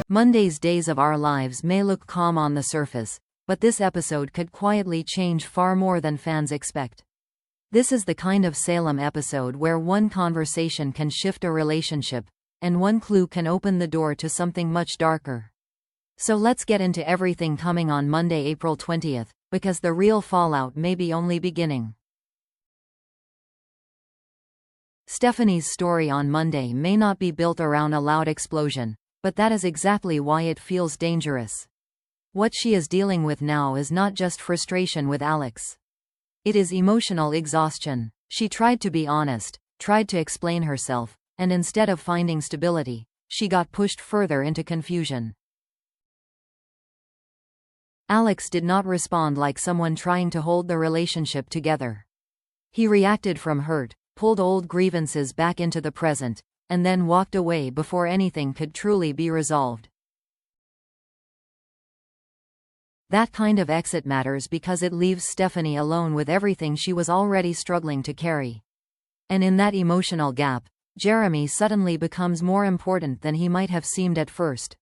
Monday's days of our lives may look calm on the surface, but this episode could quietly change far more than fans expect. This is the kind of Salem episode where one conversation can shift a relationship, and one clue can open the door to something much darker. So let's get into everything coming on Monday, April 20th, because the real fallout may be only beginning. Stephanie's story on Monday may not be built around a loud explosion, but that is exactly why it feels dangerous. What she is dealing with now is not just frustration with Alex. It is emotional exhaustion. She tried to be honest, tried to explain herself, and instead of finding stability, she got pushed further into confusion. Alex did not respond like someone trying to hold the relationship together. He reacted from hurt, pulled old grievances back into the present, and then walked away before anything could truly be resolved. That kind of exit matters because it leaves Stephanie alone with everything she was already struggling to carry. And in that emotional gap, Jeremy suddenly becomes more important than he might have seemed at first.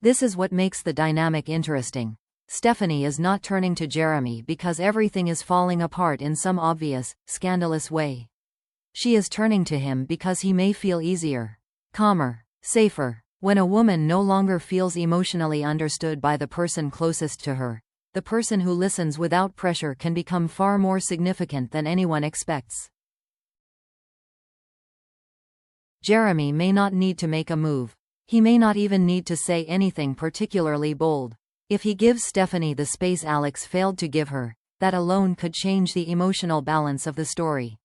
This is what makes the dynamic interesting. Stephanie is not turning to Jeremy because everything is falling apart in some obvious, scandalous way. She is turning to him because he may feel easier, calmer, safer. When a woman no longer feels emotionally understood by the person closest to her, the person who listens without pressure can become far more significant than anyone expects. Jeremy may not need to make a move. He may not even need to say anything particularly bold. If he gives Stephanie the space Alex failed to give her, that alone could change the emotional balance of the story.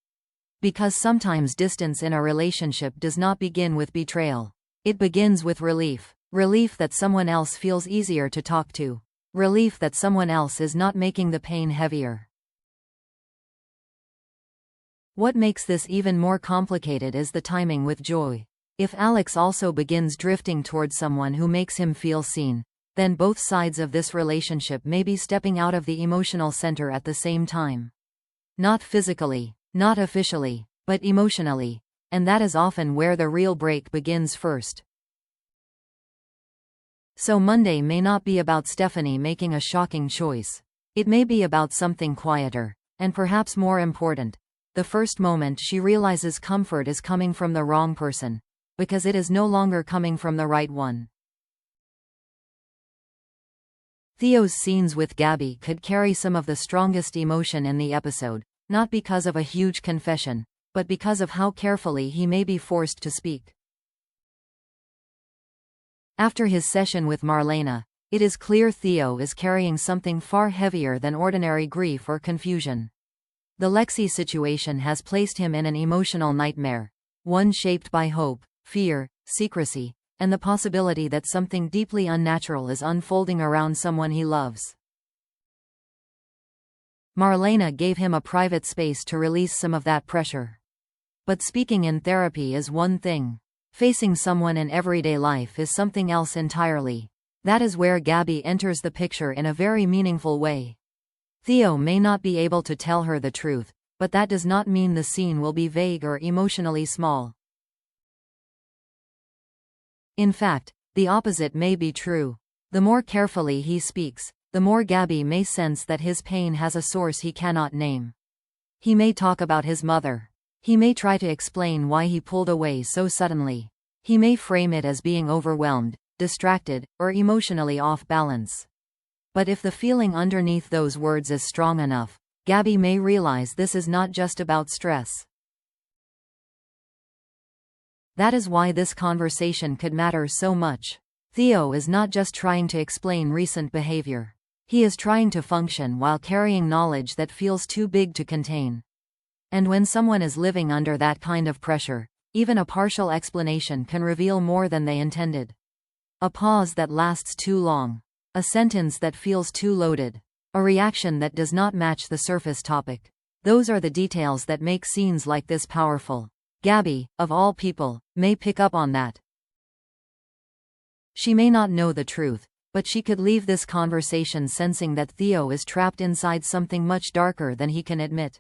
Because sometimes distance in a relationship does not begin with betrayal. It begins with relief. Relief that someone else feels easier to talk to. Relief that someone else is not making the pain heavier. What makes this even more complicated is the timing with Joy. If Alex also begins drifting towards someone who makes him feel seen, then both sides of this relationship may be stepping out of the emotional center at the same time. Not physically, not officially, but emotionally, and that is often where the real break begins first. So Monday may not be about Stephanie making a shocking choice. It may be about something quieter, and perhaps more important, the first moment she realizes comfort is coming from the wrong person, because it is no longer coming from the right one. Theo's scenes with Gabby could carry some of the strongest emotion in the episode, not because of a huge confession, but because of how carefully he may be forced to speak. After his session with Marlena, it is clear Theo is carrying something far heavier than ordinary grief or confusion. The Lexi situation has placed him in an emotional nightmare, one shaped by hope, fear, secrecy, and the possibility that something deeply unnatural is unfolding around someone he loves. Marlena gave him a private space to release some of that pressure. But speaking in therapy is one thing. Facing someone in everyday life is something else entirely. That is where Gabby enters the picture in a very meaningful way. Theo may not be able to tell her the truth, but that does not mean the scene will be vague or emotionally small. In fact, the opposite may be true. The more carefully he speaks, the more Gabby may sense that his pain has a source he cannot name. He may talk about his mother. He may try to explain why he pulled away so suddenly. He may frame it as being overwhelmed, distracted, or emotionally off balance. But if the feeling underneath those words is strong enough, Gabby may realize this is not just about stress. That is why this conversation could matter so much. Theo is not just trying to explain recent behavior. He is trying to function while carrying knowledge that feels too big to contain. And when someone is living under that kind of pressure, even a partial explanation can reveal more than they intended. A pause that lasts too long. A sentence that feels too loaded. A reaction that does not match the surface topic. Those are the details that make scenes like this powerful. Gabby, of all people, may pick up on that. She may not know the truth, but she could leave this conversation sensing that Theo is trapped inside something much darker than he can admit.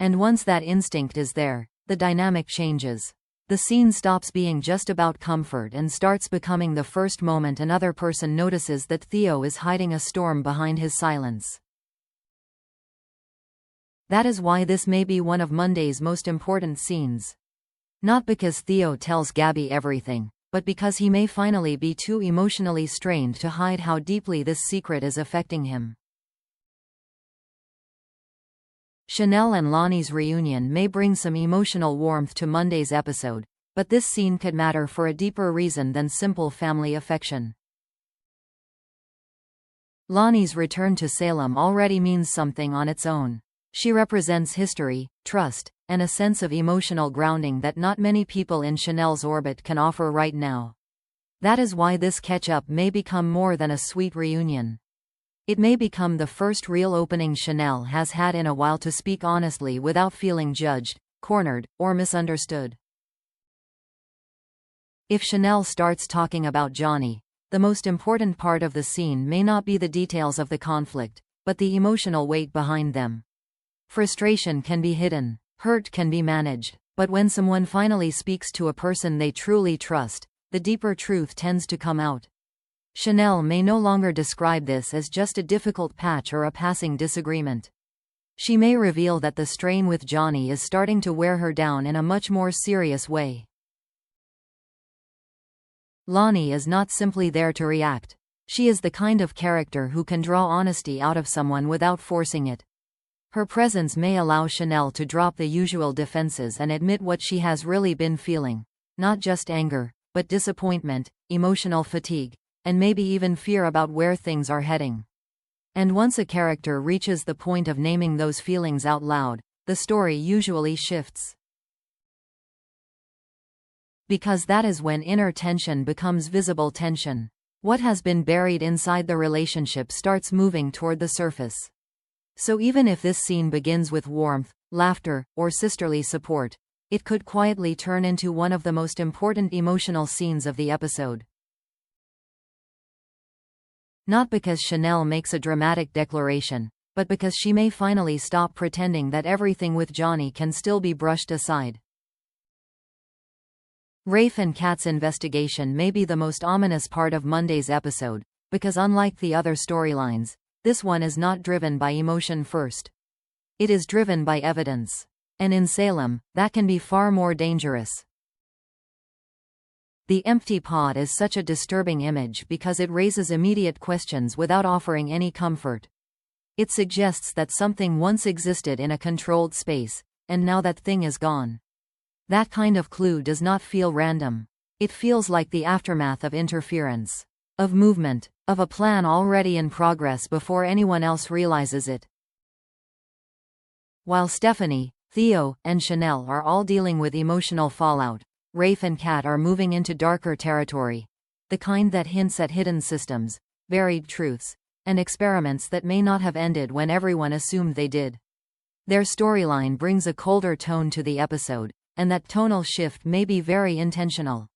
And once that instinct is there, the dynamic changes. The scene stops being just about comfort and starts becoming the first moment another person notices that Theo is hiding a storm behind his silence. That is why this may be one of Monday's most important scenes. Not because Theo tells Gabby everything, but because he may finally be too emotionally strained to hide how deeply this secret is affecting him. Chanel and Lonnie's reunion may bring some emotional warmth to Monday's episode, but this scene could matter for a deeper reason than simple family affection. Lonnie's return to Salem already means something on its own. She represents history, trust, and a sense of emotional grounding that not many people in Chanel's orbit can offer right now. That is why this catch-up may become more than a sweet reunion. It may become the first real opening Chanel has had in a while to speak honestly without feeling judged, cornered, or misunderstood. If Chanel starts talking about Johnny, the most important part of the scene may not be the details of the conflict, but the emotional weight behind them. Frustration can be hidden, hurt can be managed, but when someone finally speaks to a person they truly trust, the deeper truth tends to come out. Chanel may no longer describe this as just a difficult patch or a passing disagreement. She may reveal that the strain with Johnny is starting to wear her down in a much more serious way. Lonnie is not simply there to react. She is the kind of character who can draw honesty out of someone without forcing it. Her presence may allow Chanel to drop the usual defenses and admit what she has really been feeling. Not just anger, but disappointment, emotional fatigue, and maybe even fear about where things are heading. And once a character reaches the point of naming those feelings out loud, the story usually shifts. Because that is when inner tension becomes visible tension. What has been buried inside the relationship starts moving toward the surface. So even if this scene begins with warmth, laughter, or sisterly support, it could quietly turn into one of the most important emotional scenes of the episode. Not because Chanel makes a dramatic declaration, but because she may finally stop pretending that everything with Johnny can still be brushed aside. Rafe and Cat's investigation may be the most ominous part of Monday's episode, because unlike the other storylines, this one is not driven by emotion first. It is driven by evidence. And in Salem, that can be far more dangerous. The empty pod is such a disturbing image because it raises immediate questions without offering any comfort. It suggests that something once existed in a controlled space, and now that thing is gone. That kind of clue does not feel random. It feels like the aftermath of interference, of movement, of a plan already in progress before anyone else realizes it. While Stephanie, Theo, and Chanel are all dealing with emotional fallout, Rafe and Cat are moving into darker territory, the kind that hints at hidden systems, buried truths, and experiments that may not have ended when everyone assumed they did. Their storyline brings a colder tone to the episode, and that tonal shift may be very intentional.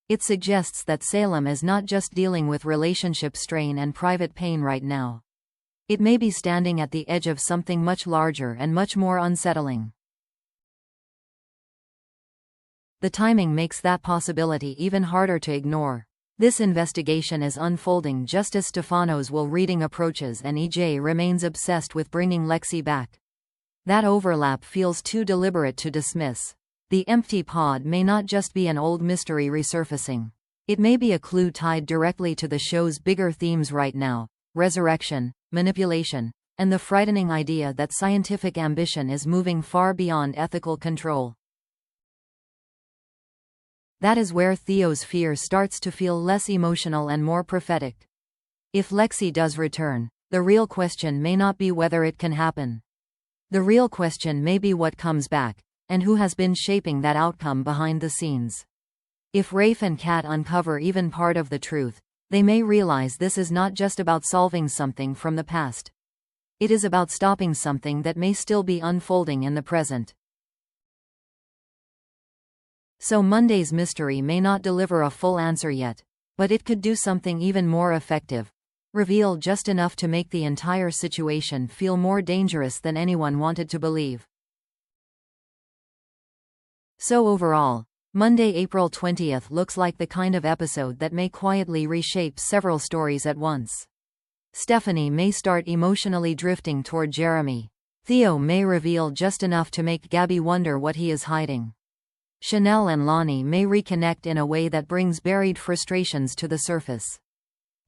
It suggests that Salem is not just dealing with relationship strain and private pain right now. It may be standing at the edge of something much larger and much more unsettling. The timing makes that possibility even harder to ignore. This investigation is unfolding just as Stefano's will reading approaches and EJ remains obsessed with bringing Lexi back. That overlap feels too deliberate to dismiss. The empty pod may not just be an old mystery resurfacing. It may be a clue tied directly to the show's bigger themes right now: resurrection, manipulation, and the frightening idea that scientific ambition is moving far beyond ethical control. That is where Theo's fear starts to feel less emotional and more prophetic. If Lexi does return, the real question may not be whether it can happen. The real question may be what comes back, and who has been shaping that outcome behind the scenes. If Rafe and Cat uncover even part of the truth, they may realize this is not just about solving something from the past. It is about stopping something that may still be unfolding in the present. So Monday's mystery may not deliver a full answer yet, but it could do something even more effective. Reveal just enough to make the entire situation feel more dangerous than anyone wanted to believe. So overall, Monday, April 20th looks like the kind of episode that may quietly reshape several stories at once. Stephanie may start emotionally drifting toward Jeremy. Theo may reveal just enough to make Gabby wonder what he is hiding. Chanel and Lonnie may reconnect in a way that brings buried frustrations to the surface.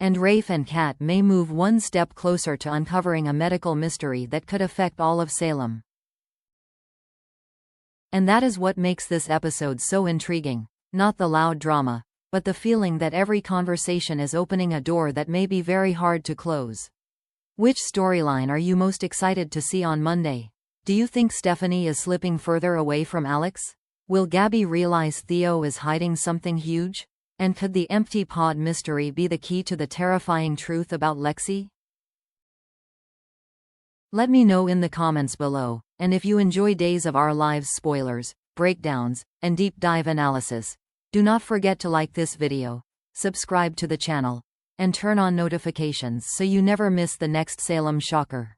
And Rafe and Cat may move one step closer to uncovering a medical mystery that could affect all of Salem. And that is what makes this episode so intriguing. Not the loud drama, but the feeling that every conversation is opening a door that may be very hard to close. Which storyline are you most excited to see on Monday? Do you think Stephanie is slipping further away from Alex? Will Gabby realize Theo is hiding something huge? And could the empty pod mystery be the key to the terrifying truth about Lexi? Let me know in the comments below, and if you enjoy Days of Our Lives spoilers, breakdowns, and deep dive analysis, do not forget to like this video, subscribe to the channel, and turn on notifications so you never miss the next Salem shocker.